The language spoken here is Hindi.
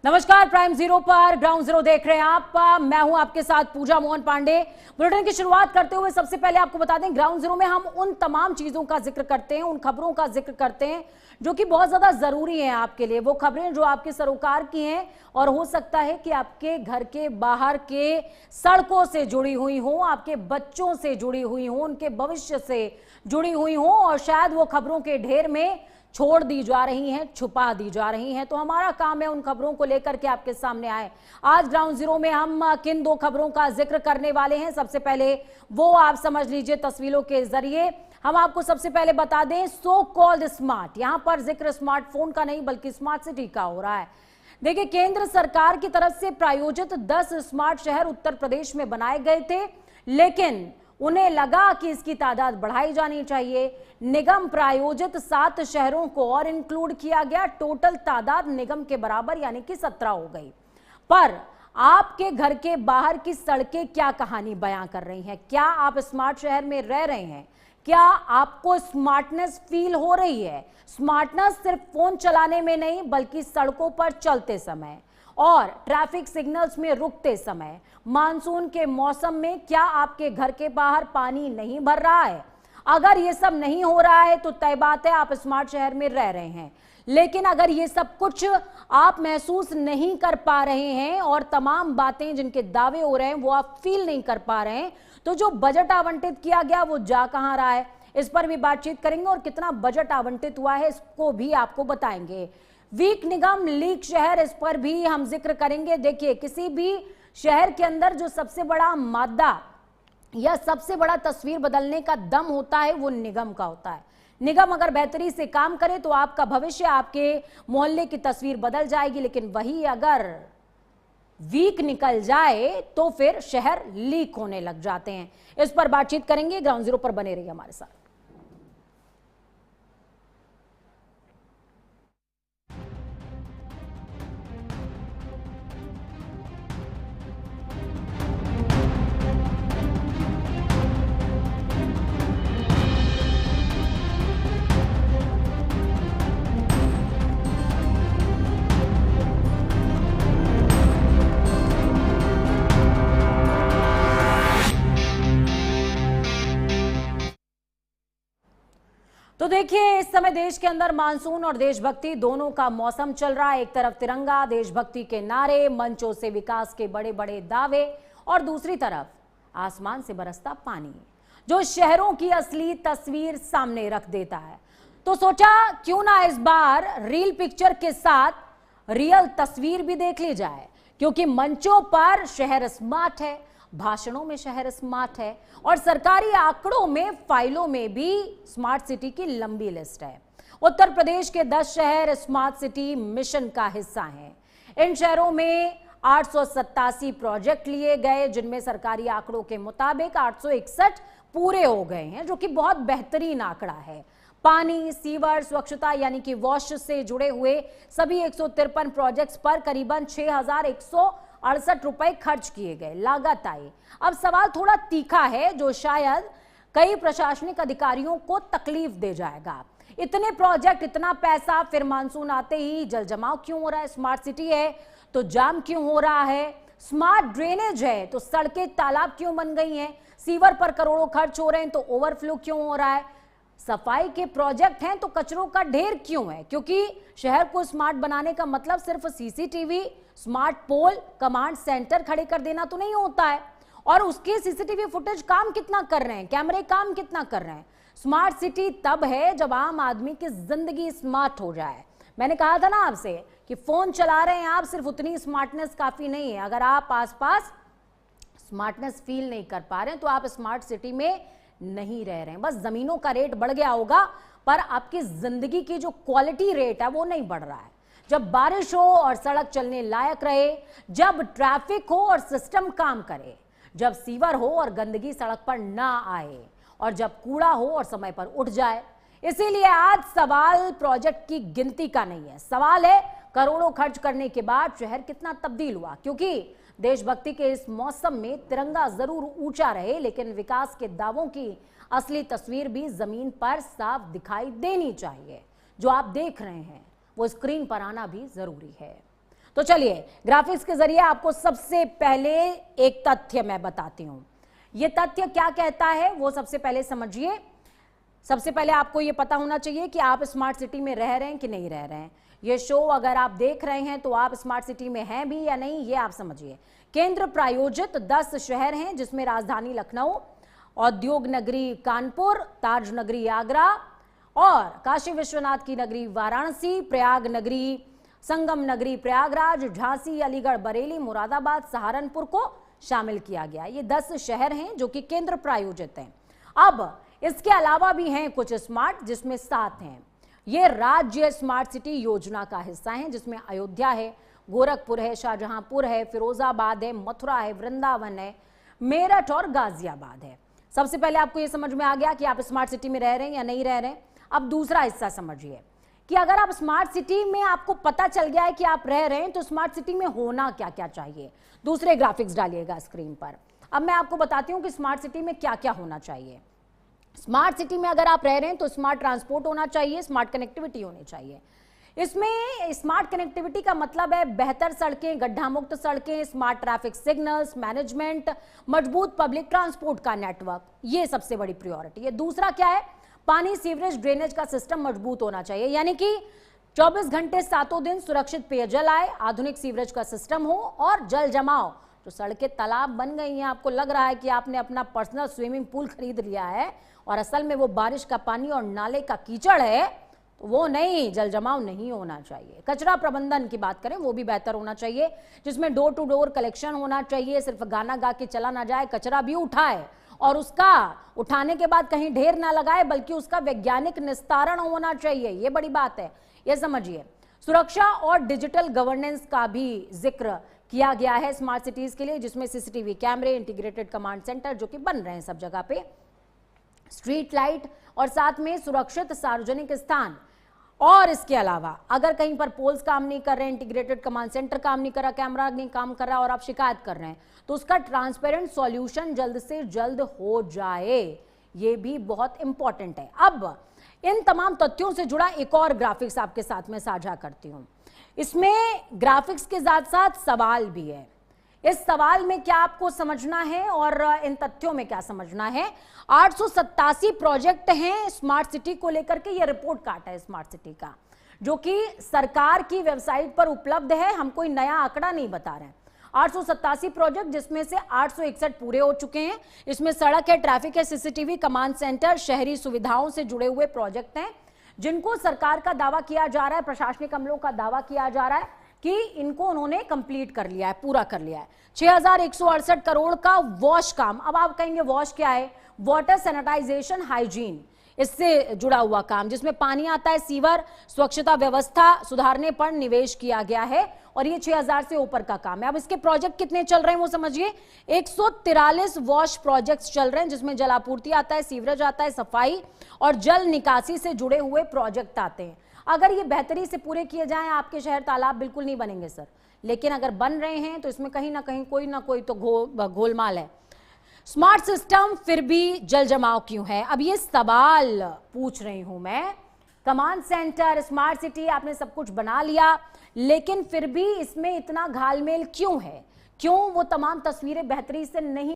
नमस्कार, प्राइम जीरो पर ग्राउंड जीरो देख रहे हैं आप। मैं हूं आपके साथ पूजा मोहन पांडे। बुलेटिन की शुरुआत करते हुए सबसे पहले आपको बता दें, ग्राउंड जीरो में हम उन तमाम चीजों का जिक्र करते हैं, उन खबरों का जिक्र करते हैं जो कि बहुत ज्यादा जरूरी हैं आपके लिए। वो खबरें जो आपके सरोकार की हैं और हो सकता है कि आपके घर के बाहर के सड़कों से जुड़ी हुई हो, आपके बच्चों से जुड़ी हुई हो, उनके भविष्य से जुड़ी हुई हो, और शायद वो खबरों के ढेर में छोड़ दी जा रही हैं, छुपा दी जा रही हैं। तो हमारा काम है उन खबरों को लेकर के आपके सामने आए। आज ग्राउंड जीरो में हम किन दो खबरों का जिक्र करने वाले हैं, सबसे पहले वो आप समझ लीजिए तस्वीरों के जरिए। हम आपको सबसे पहले बता दें, सो कॉल्ड स्मार्ट, यहां पर जिक्र स्मार्टफोन का नहीं बल्कि स्मार्ट सिटी का हो रहा है। देखिए, केंद्र सरकार की तरफ से प्रायोजित 10 स्मार्ट शहर उत्तर प्रदेश में बनाए गए थे, लेकिन उन्हें लगा कि इसकी तादाद बढ़ाई जानी चाहिए। निगम प्रायोजित 7 शहरों को और इंक्लूड किया गया। टोटल तादाद निगम के बराबर यानी कि 17 हो गई। पर आपके घर के बाहर की सड़कें क्या कहानी बयां कर रही हैं? क्या आप स्मार्ट शहर में रह रहे हैं? क्या आपको स्मार्टनेस फील हो रही है? स्मार्टनेस सिर्फ फोन चलाने में नहीं बल्कि सड़कों पर चलते समय और ट्रैफिक सिग्नल्स में रुकते समय। मानसून के मौसम में क्या आपके घर के बाहर पानी नहीं भर रहा है? अगर ये सब नहीं हो रहा है तो तय बात है आप स्मार्ट शहर में रह रहे हैं। लेकिन अगर ये सब कुछ आप महसूस नहीं कर पा रहे हैं और तमाम बातें जिनके दावे हो रहे हैं वो आप फील नहीं कर पा रहे हैं, तो जो बजट आवंटित किया गया वो जा कहां रहा है, इस पर भी बातचीत करेंगे और कितना बजट आवंटित हुआ है इसको भी आपको बताएंगे। वीक निगम, लीक शहर, इस पर भी हम जिक्र करेंगे। देखिए, किसी भी शहर के अंदर जो सबसे बड़ा मादा या सबसे बड़ा तस्वीर बदलने का दम होता है वो निगम का होता है। निगम अगर बेहतरी से काम करे तो आपका भविष्य, आपके मोहल्ले की तस्वीर बदल जाएगी, लेकिन वही अगर वीक निकल जाए तो फिर शहर लीक होने लग जाते हैं। इस पर बातचीत करेंगे। ग्राउंड जीरो पर बने रहिए हमारे साथ। तो देखिए, इस समय देश के अंदर मानसून और देशभक्ति दोनों का मौसम चल रहा है। एक तरफ तिरंगा, देशभक्ति के नारे, मंचों से विकास के बड़े बड़े दावे, और दूसरी तरफ आसमान से बरसता पानी जो शहरों की असली तस्वीर सामने रख देता है। तो सोचा क्यों ना इस बार रील पिक्चर के साथ रियल तस्वीर भी देख ली जाए, क्योंकि मंचों पर शहर स्मार्ट है, भाषणों में शहर स्मार्ट है, और सरकारी आंकड़ों में, फाइलों में भी स्मार्ट सिटी की लंबी लिस्ट है। उत्तर प्रदेश के 10 शहर स्मार्ट सिटी मिशन का हिस्सा हैं। इन शहरों में 887 प्रोजेक्ट लिए गए, जिनमें सरकारी आंकड़ों के मुताबिक 861 पूरे हो गए हैं, जो कि बहुत बेहतरीन आंकड़ा है। पानी, सीवर, स्वच्छता यानी कि वॉश से जुड़े हुए सभी 153 प्रोजेक्ट्स पर करीबन 6168 रुपए खर्च किए गए, लागत आई। अब सवाल थोड़ा तीखा है जो शायद कई प्रशासनिक अधिकारियों को तकलीफ दे जाएगा। इतने प्रोजेक्ट, इतना पैसा, फिर मानसून आते ही जल जमाव क्यों हो रहा है? स्मार्ट सिटी है तो जाम क्यों हो रहा है? स्मार्ट ड्रेनेज है तो सड़कें तालाब क्यों बन गई हैं? सीवर पर करोड़ों खर्च हो रहे हैं तो ओवरफ्लो क्यों हो रहा है? सफाई के प्रोजेक्ट हैं तो कचरों का ढेर क्यों है? क्योंकि शहर को स्मार्ट बनाने का मतलब सिर्फ सीसीटीवी, स्मार्ट पोल, कमांड सेंटर खड़े कर देना तो नहीं होता है। और उसके सीसीटीवी फुटेज काम कितना कर रहे हैं, कैमरे काम कितना कर रहे हैं? स्मार्ट सिटी तब है जब आम आदमी की जिंदगी स्मार्ट हो जाए। मैंने कहा था ना आपसे कि फोन चला रहे हैं आप, सिर्फ उतनी स्मार्टनेस काफी नहीं है। अगर आप आसपास स्मार्टनेस फील नहीं कर पा रहे हैं तो आप स्मार्ट सिटी में नहीं रह रहे हैं। बस जमीनों का रेट बढ़ गया होगा, पर आपकी जिंदगी की जो क्वालिटी रेट है वो नहीं बढ़ रहा है। जब बारिश हो और सड़क चलने लायक रहे, जब ट्रैफिक हो और सिस्टम काम करे, जब सीवर हो और गंदगी सड़क पर ना आए, और जब कूड़ा हो और समय पर उठ जाए। इसीलिए आज सवाल प्रोजेक्ट की गिनती का नहीं है, सवाल है करोड़ों खर्च करने के बाद शहर कितना तब्दील हुआ। क्योंकि देशभक्ति के इस मौसम में तिरंगा जरूर ऊंचा रहे, लेकिन विकास के दावों की असली तस्वीर भी जमीन पर साफ दिखाई देनी चाहिए। जो आप देख रहे हैं वो स्क्रीन पर आना भी जरूरी है। तो चलिए ग्राफिक्स के जरिए आपको सबसे पहले एक तथ्य मैं बताती हूं। यह तथ्य क्या कहता है वो सबसे पहले समझिए। सबसे पहले आपको यह पता होना चाहिए कि आप स्मार्ट सिटी में रह रहे हैं कि नहीं रह रहे हैं। यह शो अगर आप देख रहे हैं तो आप स्मार्ट सिटी में हैं भी या नहीं, ये आप समझिए। केंद्र प्रायोजित 10 शहर हैं, जिसमें राजधानी लखनऊ, औद्योग नगरी कानपुर, ताज नगरी आगरा और काशी विश्वनाथ की नगरी वाराणसी, प्रयाग नगरी, संगम नगरी प्रयागराज, झांसी, अलीगढ़, बरेली, मुरादाबाद, सहारनपुर को शामिल किया गया। ये 10 शहर हैं जो कि केंद्र प्रायोजित हैं। अब इसके अलावा भी हैं कुछ स्मार्ट, जिसमें 7 हैं। ये राज्य स्मार्ट सिटी योजना का हिस्सा हैं, जिसमें अयोध्या है, गोरखपुर है, शाहजहांपुर है, फिरोजाबाद है, मथुरा है, वृंदावन है, मेरठ और गाजियाबाद है। सबसे पहले आपको यह समझ में आ गया कि आप स्मार्ट सिटी में रह रहे हैं या नहीं रह रहे हैं। अब दूसरा हिस्सा समझिए कि अगर आप स्मार्ट सिटी में, आपको पता चल गया है कि आप रह रहे हैं, तो स्मार्ट सिटी में होना क्या क्या चाहिए। दूसरे ग्राफिक्स डालिएगा स्क्रीन पर। अब मैं आपको बताती हूं कि स्मार्ट सिटी में क्या क्या होना चाहिए। स्मार्ट सिटी में अगर आप रह रहे हैं तो स्मार्ट ट्रांसपोर्ट होना चाहिए, स्मार्ट कनेक्टिविटी होनी चाहिए। इसमें स्मार्ट कनेक्टिविटी का मतलब है बेहतर सड़कें, गड्ढा मुक्त सड़कें, स्मार्ट ट्रैफिक सिग्नल्स मैनेजमेंट, मजबूत पब्लिक ट्रांसपोर्ट का नेटवर्क, ये सबसे बड़ी प्रायोरिटी है। दूसरा क्या है, पानी, सीवरेज, ड्रेनेज का सिस्टम मजबूत होना चाहिए, यानी कि 24 घंटे 7 दिन सुरक्षित पेयजल आए, आधुनिक सीवरेज का सिस्टम हो और जल जमाव। जो सड़कें तालाब बन गई हैं, आपको लग रहा है कि आपने अपना पर्सनल स्विमिंग पूल खरीद लिया है और असल में वो बारिश का पानी और नाले का कीचड़ है, तो वो नहीं, जल जमाव नहीं होना चाहिए। कचरा प्रबंधन की बात करें, वो भी बेहतर होना चाहिए, जिसमें डोर टू डोर कलेक्शन होना चाहिए। सिर्फ गाना गा के चला ना जाए, कचरा भी उठाए और उसका उठाने के बाद कहीं ढेर ना लगाए, बल्कि उसका वैज्ञानिक निस्तारण होना चाहिए। ये बड़ी बात है, ये समझिए। सुरक्षा और डिजिटल गवर्नेंस का भी जिक्र किया गया है स्मार्ट सिटीज के लिए, जिसमें सीसीटीवी कैमरे, इंटीग्रेटेड कमांड सेंटर जो कि बन रहे हैं सब जगह पे, स्ट्रीट लाइट और साथ में सुरक्षित सार्वजनिक स्थान। और इसके अलावा अगर कहीं पर पोल्स काम नहीं कर रहे हैं, इंटीग्रेटेड कमांड सेंटर काम नहीं कर रहा, कैमरा नहीं काम कर रहा और आप शिकायत कर रहे हैं, तो उसका ट्रांसपेरेंट सॉल्यूशन जल्द से जल्द हो जाए। ये भी बहुत इंपॉर्टेंट है। अब इन तमाम तथ्यों से जुड़ा एक और ग्राफिक्स आपके साथ में साझा करती हूं। इसमें ग्राफिक्स के साथ साथ सवाल भी है। इस सवाल में क्या आपको समझना है और इन तथ्यों में क्या समझना है। 887 प्रोजेक्ट हैं स्मार्ट सिटी को लेकर के, यह रिपोर्ट कार्ड है स्मार्ट सिटी का, जो कि सरकार की वेबसाइट पर उपलब्ध है। हम कोई नया आंकड़ा नहीं बता रहे हैं। 887 प्रोजेक्ट, जिसमें से 861 पूरे हो चुके हैं। इसमें सड़क है, ट्रैफिक है, सीसीटीवी, कमांड सेंटर, शहरी सुविधाओं से जुड़े हुए प्रोजेक्ट हैं, जिनको सरकार का दावा किया जा रहा है, प्रशासनिक अमलों का दावा किया जा रहा है कि इनको उन्होंने कंप्लीट कर लिया है, पूरा कर लिया है। 6168 करोड़ का वॉश काम। अब आप कहेंगे वॉश क्या है? वाटर सैनिटाइजेशन हाइजीन, इससे जुड़ा हुआ काम, जिसमें पानी आता है, सीवर, स्वच्छता व्यवस्था सुधारने पर निवेश किया गया है और ये 6000 से ऊपर का काम है। अब इसके प्रोजेक्ट कितने चल रहे हैं वो समझिए। 143 वॉश प्रोजेक्ट्स चल रहे हैं, जिसमें जलापूर्ति आता है, सीवरेज आता है, सफाई और जल निकासी से जुड़े हुए प्रोजेक्ट आते हैं। अगर ये बेहतरी से पूरे किए जाएं, आपके शहर तालाब बिल्कुल नहीं बनेंगे सर, लेकिन अगर बन रहे हैं तो इसमें कहीं ना कहीं कोई ना कोई तो गोलमाल है। स्मार्ट सिस्टम फिर भी जल जमाव क्यों है? अब ये सवाल पूछ रही हूं मैं। कमांड सेंटर, स्मार्ट सिटी, आपने सब कुछ बना लिया, लेकिन फिर भी इसमें इतना घालमेल क्यों है? क्यों वो तमाम तस्वीरें बेहतरी से नहीं